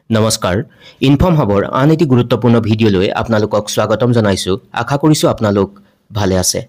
নমস্কাৰ ইনফৰ্ম হবৰ আন এটি গুৰুত্বপূৰ্ণ ভিডিঅ'লৈ আপোনালোকক স্বাগতম জনাইছো আশা কৰিছো আপোনালোক ভালে আছে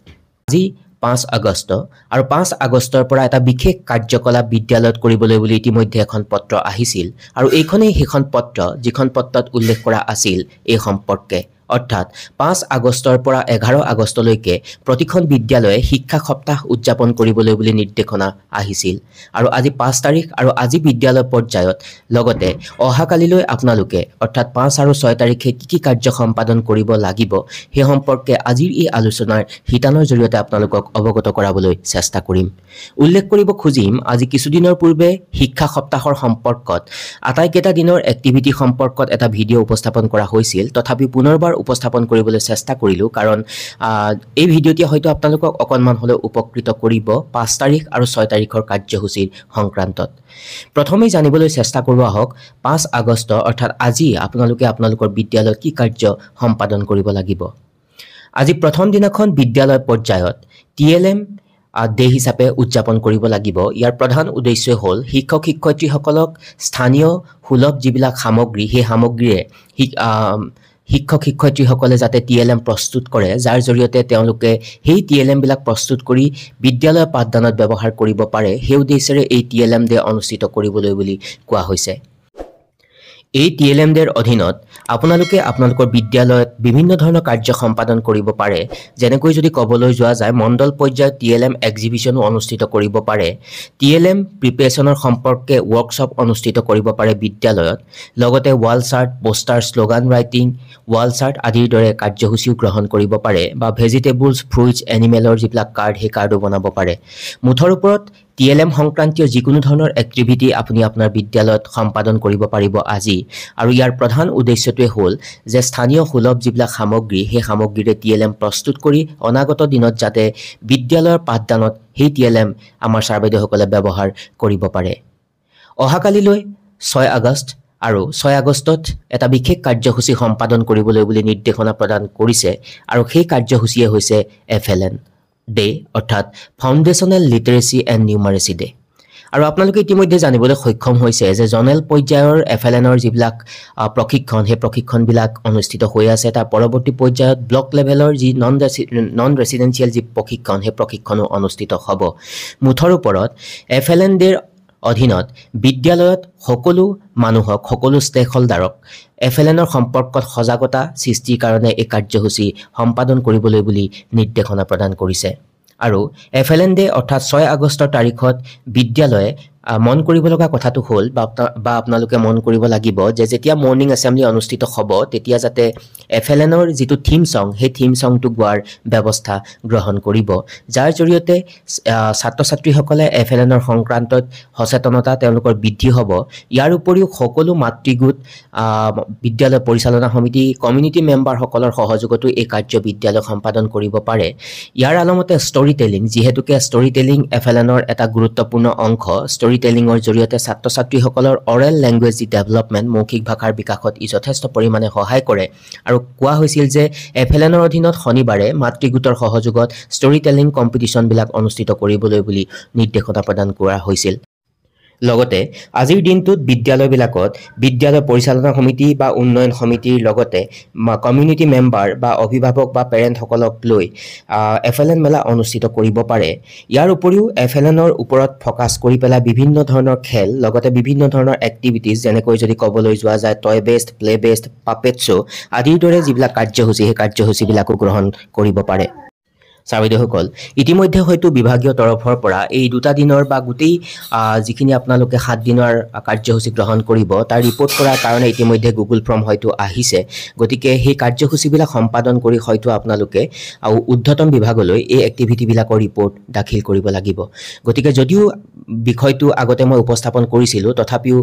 আজি 5 আগষ্ট আৰু 5 আগষ্টৰ পৰা এটা বিশেষ কাৰ্যকলাপ বিদ্যালয়ত কৰিবলৈ বুলি ইতিমধ্যে এখন পত্ৰ আহিছিল আৰু এইখনেই হেখন পত্ৰ যিখন পত্ৰত উল্লেখ কৰা আছিল এই সম্পৰ্কে অৰ্থাৎ 5 আগষ্টৰ পৰা 11 আগষ্টলৈকে প্ৰতিখন বিদ্যালয়ে শিক্ষা সপ্তাহ উদযাপন কৰিবলৈ বুলি নিৰ্দেশনা আহিছিল আৰু আজি 5 তাৰিখ আৰু আজি বিদ্যালয় পৰ্যায়ত লগতে অহাকালিলৈ আপোনালোকে অৰ্থাৎ 5 আৰু 6 তাৰিখে কি কাৰ্য সম্পাদন কৰিব লাগিব সেই সম্পৰ্কে আজিৰ এই আলোচনাৰ হিতানৰ জৰিয়তে আপোনালোকক অৱগত কৰাবলৈ চেষ্টা কৰিম উল্লেখ কৰিব খুজিম আজি কিছুদিনৰ পূৰ্বে শিক্ষা সপ্তাহৰ সম্পৰ্কত আটাইকেইটা দিনৰ এক্টিভিটি সম্পৰ্কত এটা ভিডিঅ' উপস্থাপন কৰা হৈছিল তথাপি পুনৰবাৰ উপস্থাপন কৰিবলৈ চেষ্টা কৰিলো কাৰণ এই ভিডিঅ'টি হয়তো আপোনালোকক অকনমান হলে উপকৃত কৰিব 5 তাৰিখ আৰু 6 তাৰিখৰ কাৰ্যসূচীৰ সংক্ৰান্তত প্ৰথমে জানিবলৈ চেষ্টা কৰিব আহক 5 আগষ্ট অৰ্থাৎ আজি আপোনালোকে আপোনালোকৰ বিদ্যালয়ত কি কাৰ্য সম্পাদন কৰিব লাগিব আজি প্ৰথম দিনাখন বিদ্যালয় পৰ্যায়ত টিএলএম ডে হিচাপে উদযাপন কৰিব লাগিব ইয়াৰ প্ৰধান উদ্দেশ্য হ'ল শিক্ষক শিক্ষয়িত্ৰীসকলক স্থানীয় সুলভ যিবিলাক সামগ্ৰী সেই সামগ্ৰীৰে শিক্ষক শিক্ষয়িত্ৰীসকলে যাতে টিএলএম প্ৰস্তুত কৰে যাৰ জৰিয়তে তেওঁলোকে সেই টিএলএম বিলাক প্ৰস্তুত কৰি বিদ্যালয় পাঠদানত ব্যৱহাৰ কৰিব পাৰে সেই উদ্দেশ্যৰে এই টিএলএম ডে অনুষ্ঠিত কৰিবলৈ বুলি কোৱা হৈছে এই টিএলএম ডেৰ অধীনত আপোনালোকে আপোনালোকৰ বিদ্যালয়ত বিভিন্ন ধৰণৰ কাৰ্য সম্পাদন কৰিব পাৰে যেনেকৈ যদি কবলৈ যোৱা যায় মণ্ডল পৰ্যায়ত টিএলএম এক্সিবিশনো অনুষ্ঠিত কৰিব পাৰে টিএলএম প্ৰিপাৰেচনৰ সম্পৰ্কে ওয়াৰ্কশ্বপ অনুষ্ঠিত কৰিব পাৰে বিদ্যালয়ত লগতে ওয়াল চাৰ্ট পোষ্টাৰ স্লোগান ৰাইটিং ওয়াল চাৰ্ট আদিৰ দৰে কাৰ্যসূচীও গ্ৰহণ কৰিব পাৰে বা ভেজিটেবলছ ফ্ৰুইটছ এনিমেলৰ যিবিলাক কাৰ্ড সেই কাৰ্ডো বনাব পাৰে মুঠৰ ওপৰত টিএলএম সংক্ৰান্তীয় যিকোনো ধৰণৰ এক্টিভিটি আপুনি আপোনাৰ বিদ্যালয়ত সম্পাদন কৰিব পাৰিব আজি আৰু ইয়াৰ প্ৰধান উদ্দেশ্যটোৱে হ'ল যে স্থানীয় সুলভ যিবিলাক সামগ্ৰী সেই সামগ্ৰীৰে টিএলএম প্ৰস্তুত কৰি অনাগত দিনত যাতে বিদ্যালয়ৰ পাঠদানত সেই টিএলএম আমাৰ ছাৰবাইদেউসকলে ব্যৱহাৰ কৰিব পাৰে অহাকালিলৈ 6 আগষ্ট আৰু 6 আগষ্টত এটা বিশেষ কাৰ্যসূচী সম্পাদন কৰিবলৈ বুলি নিৰ্দেশনা প্ৰদান কৰিছে আৰু সেই কাৰ্যসূচীয়ে হৈছে এফএলএন ডে অৰ্থাৎ ফাউণ্ডেশ্যনেল লিটাৰেচি এণ্ড নিউমাৰেচি ডে আৰু আপোনালোকে ইতিমধ্যে জানিবলৈ সক্ষম হৈছে যে জনেল পৰ্যায়ৰ এফএলএনৰ যিবিলাক প্ৰশিক্ষণ সেই প্ৰশিক্ষণবিলাক অনুষ্ঠিত হৈ আছে তাৰ পৰৱৰ্তী পৰ্যায়ত ব্লক লেভেলৰ যি নন ৰেচিডেন্সিয়েল যি প্ৰশিক্ষণ সেই প্ৰশিক্ষণো অনুষ্ঠিত হ'ব মুঠৰ ওপৰত এফএলএন ডেৰ অধীনত বিদ্যালয়ত সকলো মানুহক সকলো ষ্টেক হোল্ডাৰক এফএলএনৰ সম্পৰ্কত সজাগতা সৃষ্টিৰ কাৰণে এই কাৰ্যসূচী সম্পাদন কৰিবলৈ বুলি নিৰ্দেশনা প্ৰদান কৰিছে আৰু এফএলএন ডে অৰ্থাৎ 6 আগষ্টৰ তাৰিখত বিদ্যালয়ে মন কৰিব লগা কথাটো হ'ল বা আপোনালোকে মন কৰিব লাগিব যে যেতিয়া মৰ্নিং এছেম্বলি অনুষ্ঠিত হ'ব তেতিয়া যাতে এফএলএনৰ যিটো থিম সং সেই থিম সংটো গোৱাৰ ব্যৱস্থা গ্ৰহণ কৰিব যাৰ জৰিয়তে ছাত্ৰ ছাত্ৰীসকলে এফএলএনৰ সংক্ৰান্তত সচেতনতা তেওঁলোকৰ বৃদ্ধি হ'ব ইয়াৰ উপৰিও সকলো মাতৃগোট বিদ্যালয় পৰিচালনা সমিতি কমিউনিটি মেম্বাৰসকলৰ সহযোগতো এই কাৰ্য বিদ্যালয় সম্পাদন কৰিব পাৰে ইয়াৰ আলমতে ষ্টৰী টেলিং যিহেতুকে ষ্টৰী টেলিং এফএলএনৰ এটা গুৰুত্বপূৰ্ণ অংশ ষ্টৰী টেলিঙৰ জৰিয়তে ছাত্ৰ ছাত্ৰীসকলৰ অৰেল লেংগুৱেজ ডেভেলপমেণ্ট মৌখিক ভাষাৰ বিকাশত ই যথেষ্ট পৰিমাণে সহায় কৰে আৰু কোৱা হৈছিল যে এফএলএনৰ অধীনত শনিবাৰে মাতৃগোটৰ সহযোগত ষ্টৰী টেলিং কম্পিটিশ্যনবিলাক অনুষ্ঠিত কৰিবলৈ বুলি নিৰ্দেশনা প্ৰদান কৰা হৈছিল লগতে আজিৰ দিনটোত বিদ্যালয়বিলাকত বিদ্যালয় পৰিচালনা সমিতি বা উন্নয়ন সমিতিৰ লগতে কমিউনিটি মেম্বাৰ বা অভিভাৱক বা পেৰেণ্টসকলক লৈ এফএলএন মেলা অনুষ্ঠিত কৰিব পাৰে ইয়াৰ উপৰিও এফএলএনৰ ওপৰত ফ'কাছ কৰি পেলাই বিভিন্ন ধৰণৰ খেল লগতে বিভিন্ন ধৰণৰ এক্টিভিটিজ যেনেকৈ যদি ক'বলৈ যোৱা যায় toy best play best puppet show' আদিৰ দৰে যিবিলাক কাৰ্যসূচী সেই কাৰ্যসূচীবিলাকো গ্ৰহণ কৰিব পাৰে ছাৰবাইদেউসকল ইতিমধ্যে হয়তো বিভাগীয় তৰফৰ পৰা এই দুটা দিনৰ বা গোটেই যিখিনি আপোনালোকে 7 দিনৰ কাৰ্যসূচী গ্ৰহণ কৰিব তাৰ ৰিপৰ্ট কৰাৰ কাৰণে ইতিমধ্যে গুগল ফৰ্ম হয়তো আহিছে গতিকে সেই কাৰ্যসূচীবিলাক সম্পাদন কৰি হয়তো আপোনালোকে উদ্ধতম বিভাগলৈ এই এক্টিভিটিবিলাকৰ ৰিপৰ্ট দাখিল কৰিব লাগিব গতিকে যদিও বিষয়টো আগতে মই উপস্থাপন কৰিছিলোঁ তথাপিও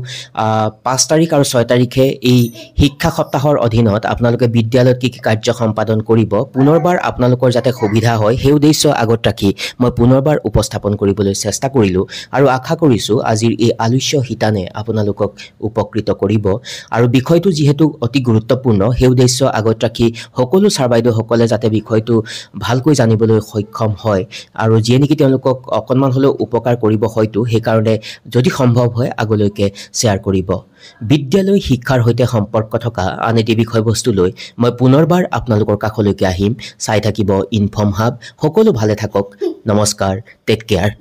5 তাৰিখ আৰু 6 তাৰিখে এই শিক্ষা সপ্তাহৰ অধীনত আপোনালোকে বিদ্যালয়ত কি কাৰ্য সম্পাদন কৰিব পুনৰবাৰ আপোনালোকৰ যাতে সুবিধা হয় সেই উদ্দেশ্য আগত ৰাখি মই পুনৰবাৰ উপস্থাপন কৰিবলৈ চেষ্টা কৰিলোঁ আৰু আশা কৰিছোঁ আজিৰ এই আলোচ্য হিতানে আপোনালোকক উপকৃত কৰিব আৰু বিষয়টো যিহেতু অতি গুৰুত্বপূৰ্ণ সেই উদ্দেশ্য আগত ৰাখি সকলো ছাৰবাইদেউসকলে যাতে বিষয়টো ভালকৈ জানিবলৈ সক্ষম হয় আৰু যিয়ে নেকি তেওঁলোকক অকণমান হ'লেও উপকাৰ কৰিব হয়তো সেই কাৰণে যদি সম্ভৱ হয় আগলৈকে শ্বেয়াৰ কৰিব বিদ্যালয় শিক্ষাৰ সৈতে সম্পৰ্ক থকা আন এটি বিষয়বস্তু লৈ মই পুনৰবাৰ আপোনালোকৰ কাষলৈকে আহিম চাই থাকিব ইনফৰ্ম হাব সকলো ভালে থাকক নমস্কাৰ টেক কেয়াৰ